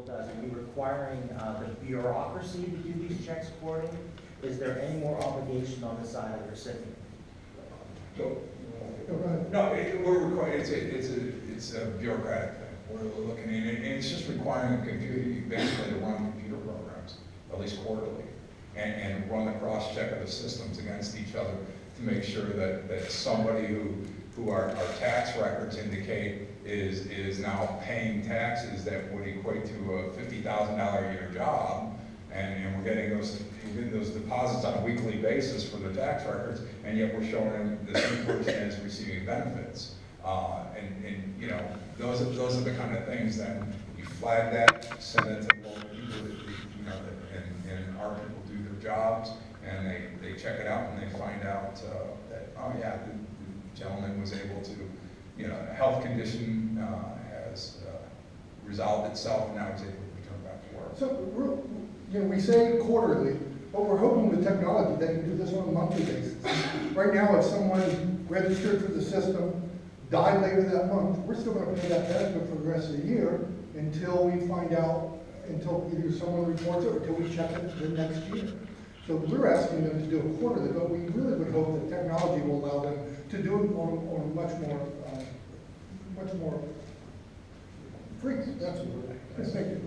does? Are we requiring the bureaucracy to do these checks quarterly? Is there any more obligation on the side of the recipient? So, no, we're required. It's a bureaucratic thing. We're looking at it, and it's just requiring a computer basically to run computer programs at least quarterly, and run the cross check of the systems against each other to make sure that somebody who our tax records indicate is now paying taxes that would equate to a $50,000 a year job, and we're getting those deposits on a weekly basis for the tax records, and yet we're showing them the same person as receiving benefits. And you know, those are the kind of things that you flag that, send it to the local people that, you know, and our people do their jobs, and they check it out, and they find out that, oh yeah, the gentleman was able to, you know, a health condition has resolved itself, and now he's able to return back to work. So you know, we say quarterly, but we're hoping with technology they can do this on a monthly basis. Right now, if someone registered for the system, died later that month, we're still going to pay that benefit for the rest of the year until we find out, until either someone reports it or until we check it the next year. So we're asking them to do it quarterly, but we really would hope that technology will allow them to do it on much more frequent. That's what we're thinking.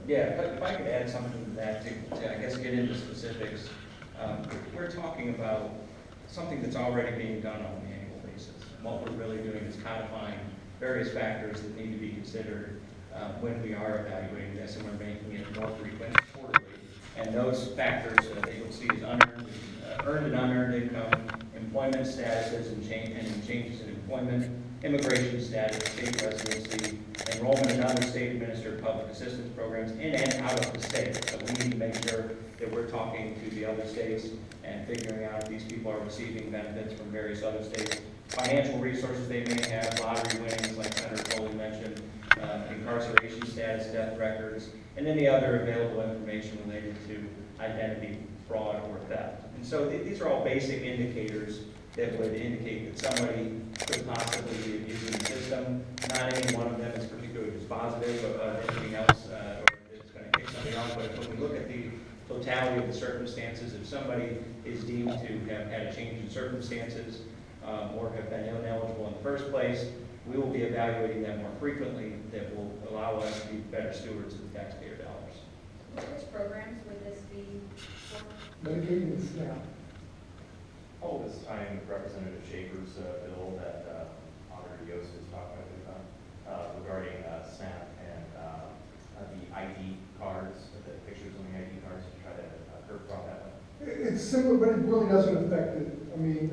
Yeah, if I could add something to that to I guess get into specifics. We're talking about something that's already being done on an annual basis. What we're really doing is codifying various factors that need to be considered when we are evaluating this, and we're making it more frequent quarterly. And those factors that you'll see is earned and unearned income, employment statuses and changes in employment, immigration status, state residency, enrollment in other state-administered public assistance programs in and out of the state. So we need to make sure that we're talking to the other states and figuring out if these people are receiving benefits from various other states, financial resources they may have, lottery winnings, like Senator Coley mentioned, incarceration status, death records, and any other available information related to identity, fraud, or theft. And so these are all basic indicators that would indicate that somebody could possibly be abusing the system. Not any one of them is particularly dispositive of anything else, or it's going to kick something off. But when we look at the totality of the circumstances, if somebody is deemed to have had a change in circumstances or have been ineligible in the first place, we will be evaluating that more frequently. That will allow us to be better stewards of the taxpayer dollars. Which programs would this be for? Medicaid and SNAP. All of this time with Representative Schaefer's bill that Auditor Yost was talking about regarding SNAP and the ID cards, the pictures on the ID cards, to try to curb fraud that way. It's similar, but it really doesn't affect it. I mean,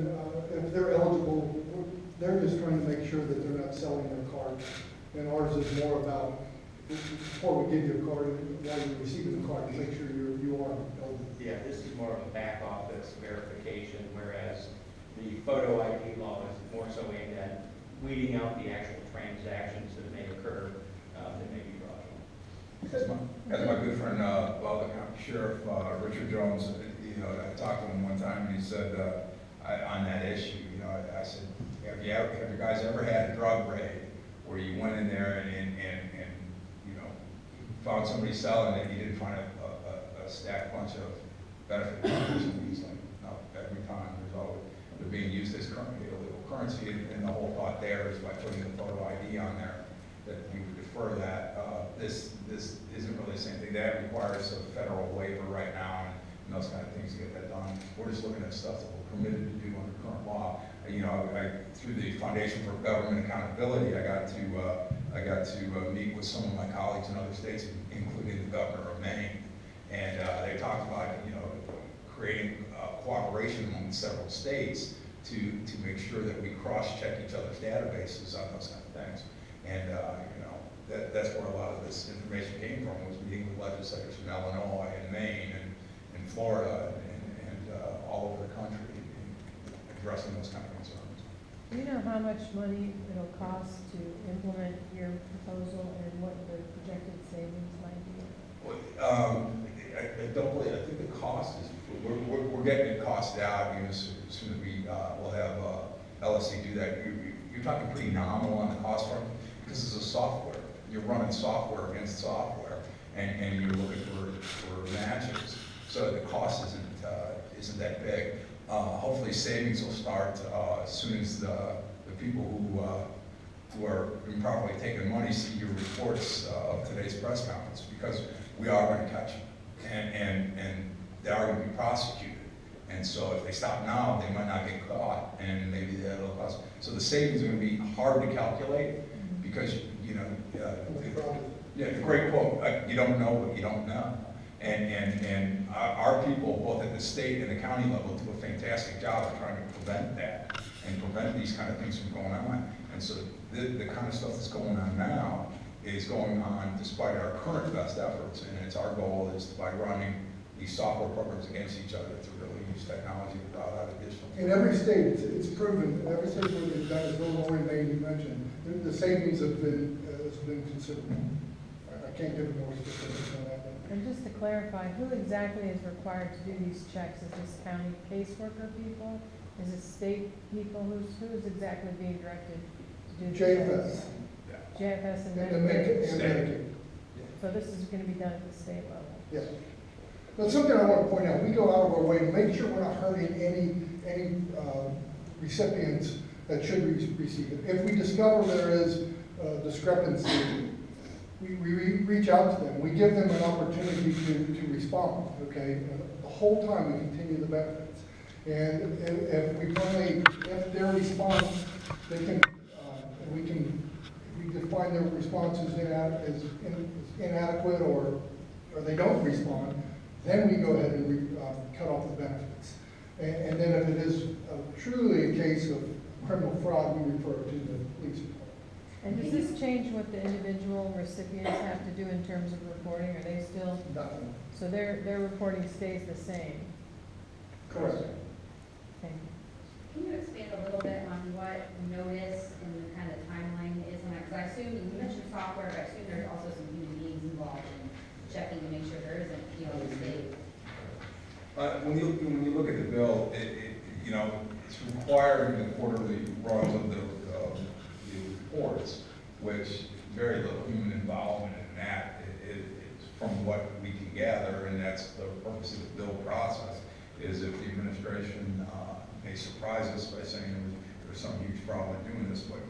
if they're eligible, they're just trying to make sure that they're not selling their cards. And ours is more about, before we give you a card, while you're receiving the card, make sure you are eligible. Yeah, this is more of a back office verification, whereas the photo ID law is more so aimed at weeding out the actual transactions that may occur that may be fraudulent. As my good friend, the County Sheriff Richard Jones, you know, I talked to him one time, and he said on that issue, you know, I said, have you guys ever had a drug raid where you went in there and you know, found somebody selling it, and you didn't find a stacked bunch of benefit cards? And he's like, no, every time they're being used as illegal currency, and the whole thought there is by putting the photo ID on there that we would defer that. This isn't really the same thing. That requires a federal waiver right now, and those kind of things to get that done. We're just looking at stuff that we're permitted to do under current law. You know, through the Foundation for Government Accountability, I got to meet with some of my colleagues in other states, including the governor of Maine, and they talked about, you know, creating cooperation among several states to make sure that we cross-check each other's databases on those kind of things. And you know, that's where a lot of this information came from, was meeting with legislators from Illinois and Maine and Florida and all over the country, addressing those kind of concerns. Do you know how much money it'll cost to implement your proposal and what the projected savings might be? Well, I don't believe. I think the cost is we're getting it costed out. You know, as soon as we will have LSC do that. You're talking pretty nominal on the cost front because it's a software. you're running software against software, and you're looking for matches. So the cost isn't that big. Hopefully savings will start as soon as the people who are improperly taking money see your reports of today's press conference, because we are going to catch them, and they are going to be prosecuted. And so if they stop now, they might not get caught, and maybe that'll cost. So the savings are going to be hard to calculate, because the great quote, you don't know what you don't know. And our people, both at the state and the county level, do a fantastic job of trying to prevent that and prevent these kind of things from going on. And so the kind of stuff that's going on now is going on despite our current best efforts, and it's our goal is by running these software programs against each other to really use technology without that additional. In every state, it's proven, every state where they've done, as Illinois, Maine, you mentioned, the savings have been considerable. I can't give more specifics on that. And just to clarify, who exactly is required to do these checks? Is this county caseworker people? Is it state people? Who is exactly being directed to do the JFS. JFS and And Medicaid? Medicaid. So this is going to be done at the state level? Yes. But something I want to point out, we go out of our way to make sure we're not hurting any recipients that should receive it. If we discover there is discrepancy, we reach out to them. We give them an opportunity to respond, okay? And the whole time we continue the benefits. And if their response, they can, we define their response as inadequate or they don't respond, then we go ahead and cut off the benefits. And then if it is truly a case of criminal fraud, we refer it to the police department. And does this change what the individual recipients have to do in terms of reporting? Are they still, Nothing. so their reporting stays the same? Correct. Okay. Can you expand a little bit on what notice and the kind of timeline is on that? Because I assume, you mentioned software, but I assume there's also some human beings involved in checking to make sure there isn't, a mistake. When you look at the bill, it's requiring the quarterly runs of the reports, which very little human involvement in that. It's from what we can gather, and that's the purpose of the bill process, is if the administration may surprise us by saying there's some huge problem in doing this, but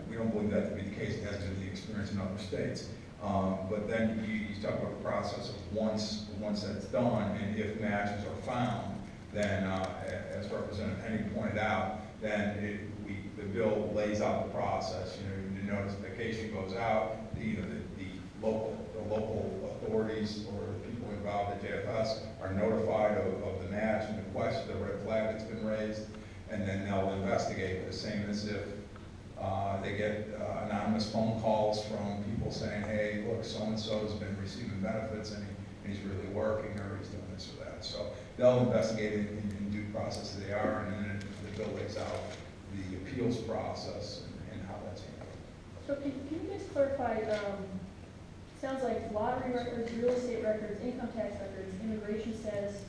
we don't believe that to be the case. It has been the experience in other states. But then you talk about the process of once that's done, and if matches are found, then as Representative Henne pointed out, then the bill lays out the process. The notification goes out. Either the local authorities or the people involved at JFS are notified of the match and the question, the red flag that's been raised, and then they'll investigate. The same as if they get anonymous phone calls from people saying, hey, look, so-and-so has been receiving benefits and he's really working, or he's doing this or that. So they'll investigate it in due process as they are, and then the bill lays out the appeals process and how that's handled. So can you guys clarify, sounds like lottery records, real estate records, income tax records, immigration status,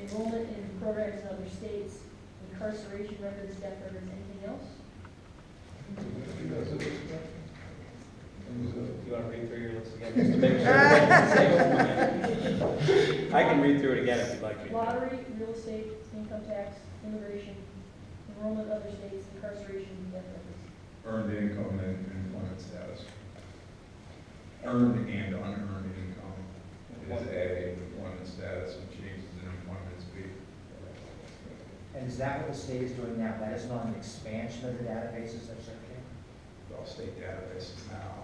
enrollment in programs in other states, incarceration records, death records, anything else? You want to read through your list again, just to make sure? I can read through it again if you'd like me to. Lottery, real estate, income tax, immigration, enrollment in other states, incarceration, death records. Earned income and employment status. Earned and unearned income is A, employment status, and changes in employment is B. And is that what the state is doing now? That is not an expansion of the databases they're searching? All state databases now.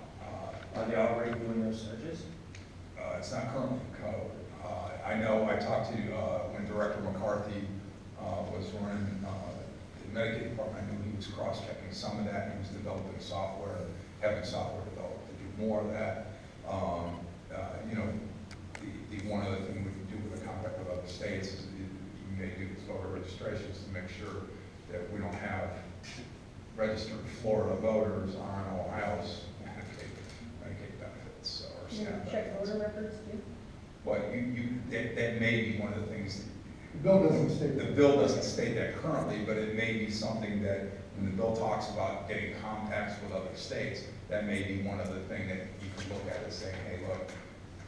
Are they already doing those searches? It's not currently in code. I know I talked to, when Director McCarthy was running the Medicaid department, I knew he was cross-checking some of that. He was developing software, having software developed to do more of that. One other thing we can do with the compact with other states is you may do these voter registrations to make sure that we don't have registered Florida voters on Ohio's Medicaid benefits or You SNAP check benefits. voter records too? But that may be one of the things. The bill doesn't state The that. bill doesn't state that currently, but it may be something that when the bill talks about getting compacts with other states, that may be one other thing that you can look at as saying, hey, look,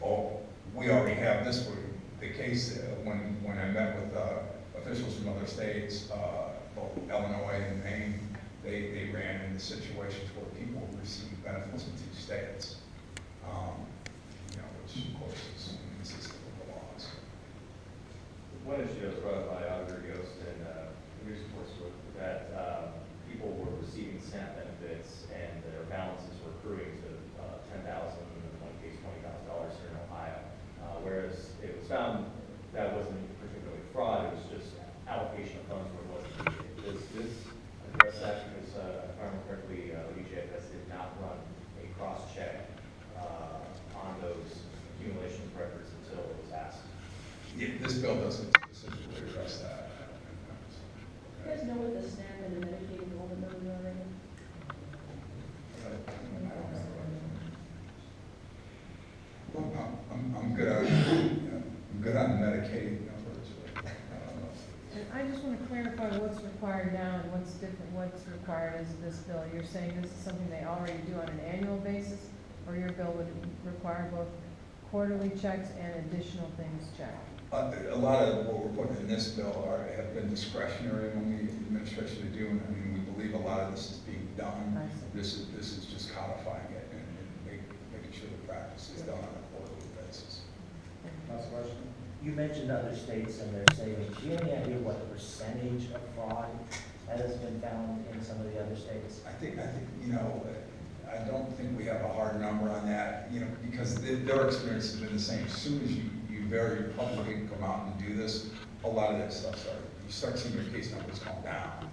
oh, we already have this for the case. When I met with officials from other states, both Illinois and Maine, they ran into situations where people were receiving benefits in 2 states, which of course is inconsistent with the laws. One issue that was brought up by Auditor Yost and news reports was that people were receiving SNAP benefits and their balances were accruing to $10,000, in one case $20,000 here in Ohio. Whereas it was found that wasn't particularly fraud, it was just allocation of funds where it wasn't needed. Does this address that? Because if I remember correctly, DJFS did not run a cross-check on those accumulation of records until it was asked. Yeah, this bill doesn't specifically address that. You guys know what the SNAP and the Medicaid enrollment numbers are right now? I'm good on the Medicaid numbers. But I don't know. And I just want to clarify what's required now and what's different, what's required as this bill. You're saying this is something they already do on an annual basis, or your bill would require both quarterly checks and additional things checked? A lot of what we're putting in this bill have been discretionary among the administration to do, and I mean, we believe a lot of this is being done. I see. This is just codifying it and making sure the practice is done on a quarterly basis. Last question. You mentioned other states and their savings. Do you have any idea what percentage of fraud that has been found in some of the other states? I think I don't think we have a hard number on that, because their experience has been the same. As soon as you very publicly come out and do this, a lot of that stuff you start seeing your case numbers come down,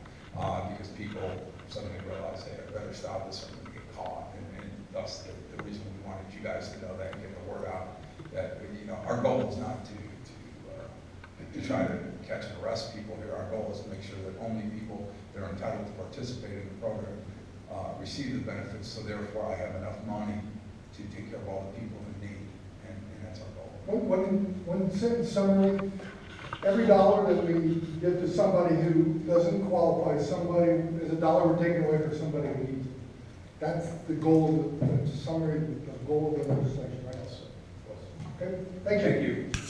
because people suddenly realize, hey, I better stop this, I'm going to get caught, and thus the reason we wanted you guys to know that and get the word out, that, our goal is not to try to catch and arrest people here. Our goal is to make sure that only people that are entitled to participate in the program receive the benefits, so therefore I have enough money to take care of all the people in need, and that's our goal. One sentence summary, every dollar that we give to somebody who doesn't qualify, somebody is a dollar we're taking away from somebody who needs it. That's the goal of the summary, the goal of the legislation, right? Okay, thank you. Thank you.